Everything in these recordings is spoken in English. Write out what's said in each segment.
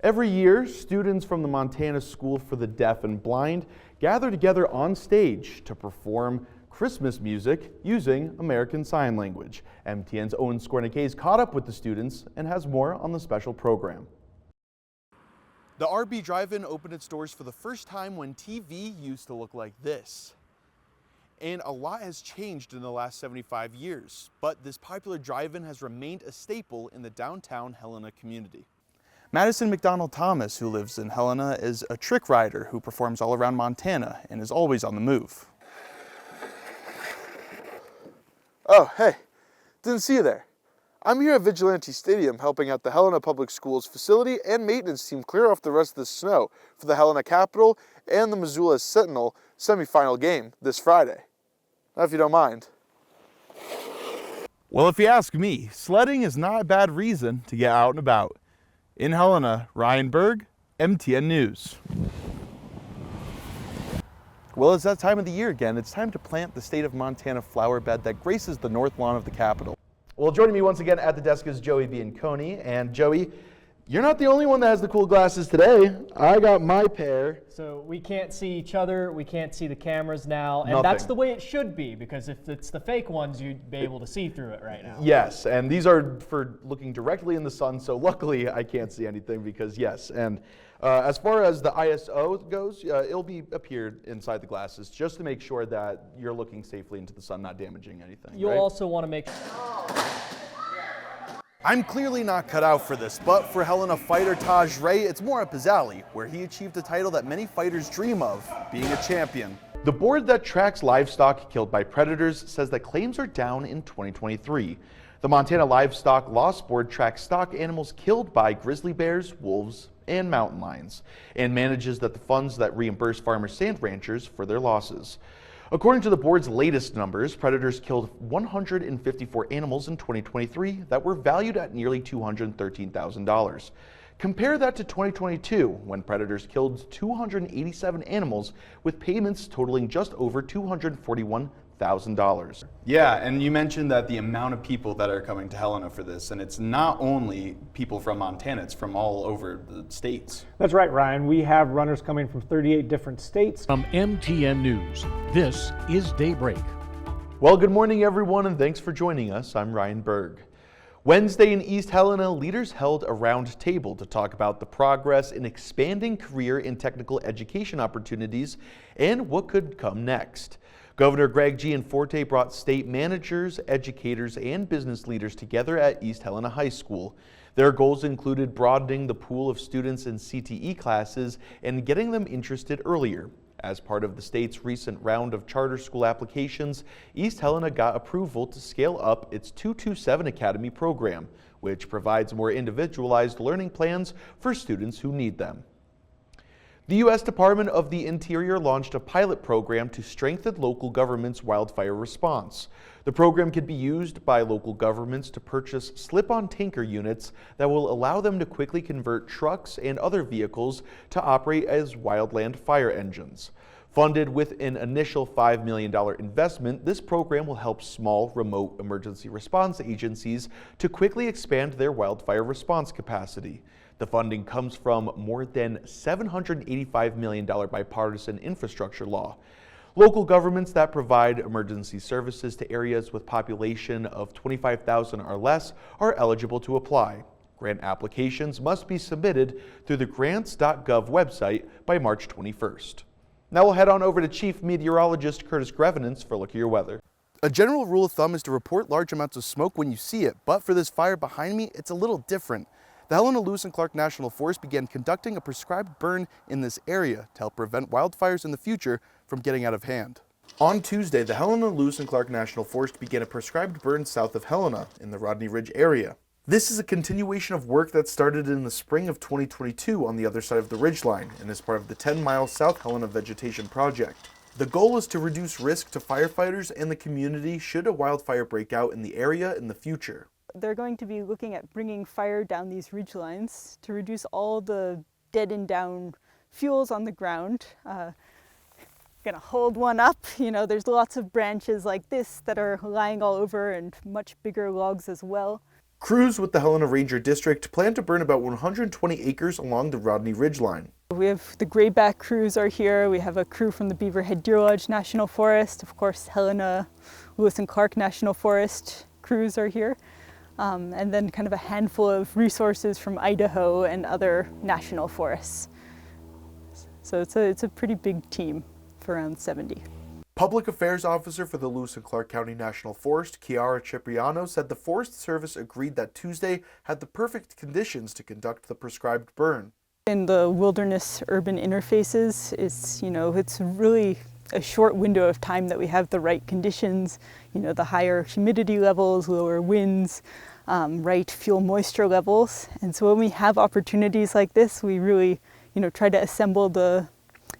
Every year, students from the Montana School for the Deaf and Blind gather together on stage to perform Christmas music using American Sign Language. MTN's Owen Skornicka's caught up with the students and has more on the special program. The RB Drive-In opened its doors for the first time when TV used to look like this. And a lot has changed in the last 75 years, but this popular drive-in has remained a staple in the downtown Helena community. Madison McDonald Thomas, who lives in Helena, is a trick rider who performs all around Montana and is always on the move. Oh, hey, didn't see you there. I'm here at Vigilante Stadium helping out the Helena Public Schools facility and maintenance team clear off the rest of the snow for the Helena Capitol and the Missoula Sentinel semifinal game this Friday. Now, if you don't mind. Well, if you ask me, sledding is not a bad reason to get out and about. In Helena, Ryan Burg, MTN News. Well, it's that time of the year again. It's time to plant the state of Montana flower bed that graces the north lawn of the Capitol. Well, joining me once again at the desk is Joey Bianconi. And Joey, you're not the only one that has the cool glasses today. I got my pair. So we can't see each other, we can't see the cameras now, and Nothing. That's the way it should be, because if it's the fake ones, you'd be able to see through it right now. Yes, and these are for looking directly in the sun, so luckily I can't see anything because yes. And as far as the ISO goes, it'll be appeared inside the glasses just to make sure that you're looking safely into the sun, not damaging anything. You'll right? also want to make I'm clearly not cut out for this, but for Helena fighter Taj Ray, it's more up his alley, where he achieved a title that many fighters dream of, being a champion. The board that tracks livestock killed by predators says that claims are down in 2023. The Montana Livestock Loss Board tracks stock animals killed by grizzly bears, wolves, and mountain lions, and manages that the funds that reimburse farmers and ranchers for their losses. According to the board's latest numbers, predators killed 154 animals in 2023 that were valued at nearly $213,000. Compare that to 2022, when predators killed 287 animals with payments totaling just over $241,000. Yeah, and you mentioned that the amount of people that are coming to Helena for this, and it's not only people from Montana, it's from all over the states. That's right, Ryan. We have runners coming from 38 different states. From MTN News, this is Daybreak. Well, good morning, everyone, and thanks for joining us. I'm Ryan Burg. Wednesday in East Helena, leaders held a round table to talk about the progress in expanding career and technical education opportunities and what could come next. Governor Greg Gianforte brought state managers, educators, and business leaders together at East Helena High School. Their goals included broadening the pool of students in CTE classes and getting them interested earlier. As part of the state's recent round of charter school applications, East Helena got approval to scale up its 227 Academy program, which provides more individualized learning plans for students who need them. The U.S. Department of the Interior launched a pilot program to strengthen local governments' wildfire response. The program can be used by local governments to purchase slip-on tanker units that will allow them to quickly convert trucks and other vehicles to operate as wildland fire engines. Funded with an initial $5 million investment, this program will help small, remote emergency response agencies to quickly expand their wildfire response capacity. The funding comes from more than $785 million bipartisan infrastructure law. Local governments that provide emergency services to areas with population of 25,000 or less are eligible to apply. Grant applications must be submitted through the grants.gov website by March 21st. Now we'll head on over to Chief Meteorologist Curtis Grevenance for a look at your weather. A general rule of thumb is to report large amounts of smoke when you see it, but for this fire behind me, it's a little different. The Helena Lewis and Clark National Forest began conducting a prescribed burn in this area to help prevent wildfires in the future from getting out of hand. On Tuesday, the Helena Lewis and Clark National Forest began a prescribed burn south of Helena in the Rodney Ridge area. This is a continuation of work that started in the spring of 2022 on the other side of the ridgeline and is part of the 10-mile South Helena Vegetation Project. The goal is to reduce risk to firefighters and the community should a wildfire break out in the area in the future. They're going to be looking at bringing fire down these ridgelines to reduce all the dead and down fuels on the ground. Gonna hold one up, there's lots of branches like this that are lying all over and much bigger logs as well. Crews with the Helena Ranger District plan to burn about 120 acres along the Rodney Ridgeline. We have the grayback crews are here. We have a crew from the Beaverhead Deer Lodge National Forest. Of course, Helena, Lewis and Clark National Forest crews are here. And then kind of a handful of resources from Idaho and other national forests. So it's a pretty big team for around 70. Public Affairs Officer for the Lewis and Clark County National Forest, Chiara Cipriano, said the Forest Service agreed that Tuesday had the perfect conditions to conduct the prescribed burn. In the wilderness urban interfaces, it's really a short window of time that we have the right conditions, the higher humidity levels, lower winds, right fuel moisture levels. And so when we have opportunities like this, we really, try to assemble the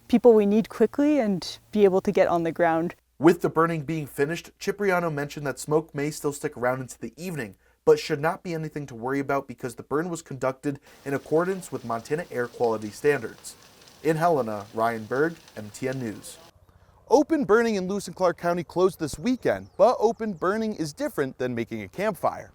people we need quickly and be able to get on the ground. With the burning being finished, Cipriano mentioned that smoke may still stick around into the evening, but should not be anything to worry about because the burn was conducted in accordance with Montana air quality standards. In Helena, Ryan Burg, MTN News. Open burning in Lewis and Clark County closed this weekend, but open burning is different than making a campfire.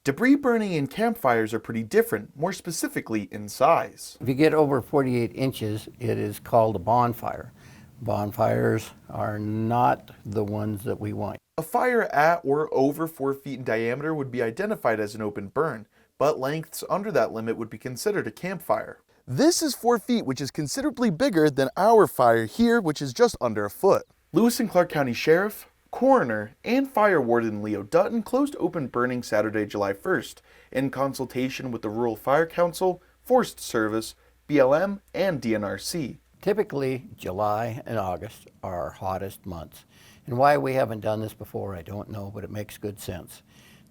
Debris burning in campfires are pretty different, more specifically in size. If you get over 48 inches, it is called a bonfire. Bonfires are not the ones that we want. A fire at or over 4 feet in diameter would be identified as an open burn, but lengths under that limit would be considered a campfire. This is 4 feet, which is considerably bigger than our fire here, which is just under a foot. Lewis and Clark County Sheriff, Coroner, and Fire Warden Leo Dutton closed open burning Saturday, July 1st, in consultation with the Rural Fire Council, Forest Service, BLM, and DNRC. Typically, July and August are our hottest months. And why we haven't done this before, I don't know, but it makes good sense.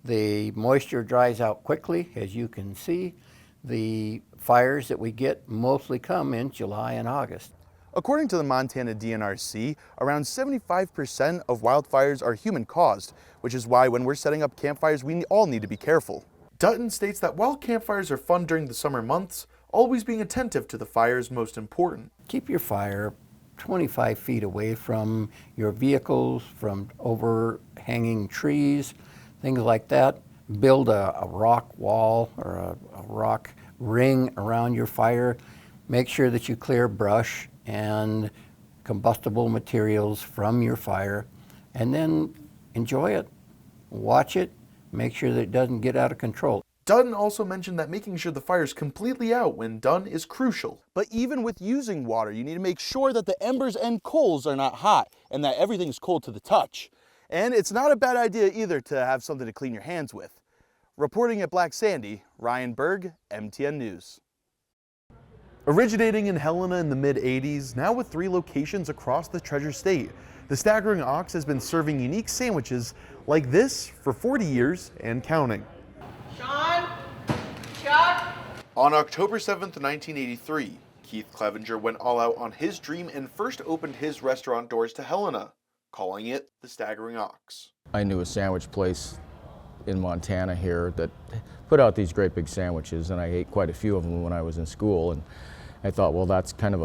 The moisture dries out quickly, as you can see. The fires that we get mostly come in July and August. According to the Montana DNRC, around 75% of wildfires are human-caused, which is why when we're setting up campfires, we all need to be careful. Dutton states that while campfires are fun during the summer months, always being attentive to the fire is most important. Keep your fire 25 feet away from your vehicles, from overhanging trees, things like that. Build a rock wall or a rock ring around your fire. Make sure that you clear brush and combustible materials from your fire, and then enjoy it, watch it, make sure that it doesn't get out of control. Dutton also mentioned that making sure the fire is completely out when done is crucial. But even with using water, you need to make sure that the embers and coals are not hot and that everything's cold to the touch. And it's not a bad idea either to have something to clean your hands with. Reporting at Black Sandy, Ryan Burg, MTN News. Originating in Helena in the mid-'80s, now with 3 locations across the Treasure State, the Staggering Ox has been serving unique sandwiches like this for 40 years and counting. Sean, Chuck. On October 7th, 1983, Keith Clevenger went all out on his dream and first opened his restaurant doors to Helena, calling it the Staggering Ox. I knew a sandwich place in Montana here that put out these great big sandwiches, and I ate quite a few of them when I was in school, and I thought, well, that's kind of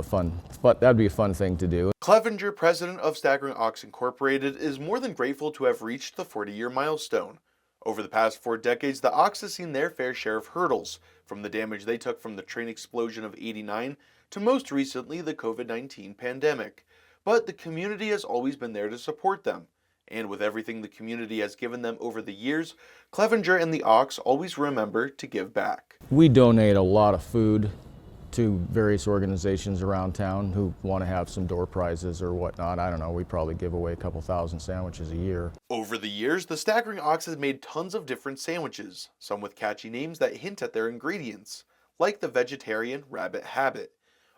that'd be a fun thing to do. Clevenger, president of Staggering Ox Incorporated, is more than grateful to have reached the 40-year milestone. Over the past 4 decades, the Ox has seen their fair share of hurdles, from the damage they took from the train explosion of '89 to most recently the COVID-19 pandemic. But the community has always been there to support them. And with everything the community has given them over the years, Clevenger and the Ox always remember to give back. We donate a lot of food to various organizations around town who want to have some door prizes or whatnot. I don't know, we probably give away a couple thousand sandwiches a year. Over the years, the Staggering Ox has made tons of different sandwiches, some with catchy names that hint at their ingredients, like the vegetarian Rabbit Habit.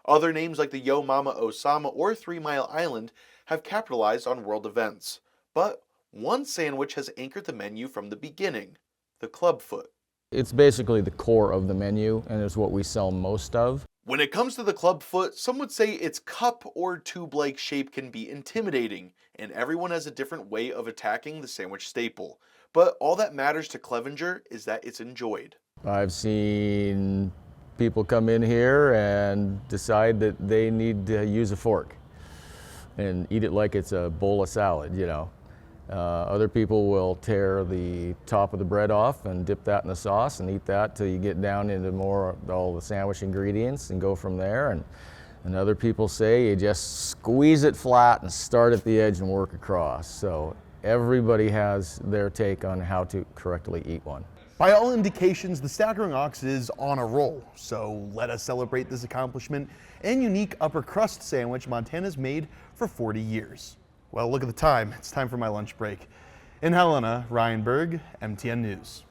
Other names like the Yo Mama Osama or 3 Mile Island have capitalized on world events. But one sandwich has anchored the menu from the beginning, the Clubfoot. It's basically the core of the menu and is what we sell most of. When it comes to the Clubfoot, some would say its cup or tube-like shape can be intimidating, and everyone has a different way of attacking the sandwich staple. But all that matters to Clevenger is that it's enjoyed. I've seen people come in here and decide that they need to use a fork and eat it like it's a bowl of salad, you know. Other people will tear the top of the bread off and dip that in the sauce and eat that till you get down into more all the sandwich ingredients and go from there. And other people say you just squeeze it flat and start at the edge and work across. So everybody has their take on how to correctly eat one. By all indications, the Staggering Ox is on a roll, so let us celebrate this accomplishment and unique upper crust sandwich Montana's made for 40 years. Well, look at the time. It's time for my lunch break. In Helena, Ryan Burg, MTN News.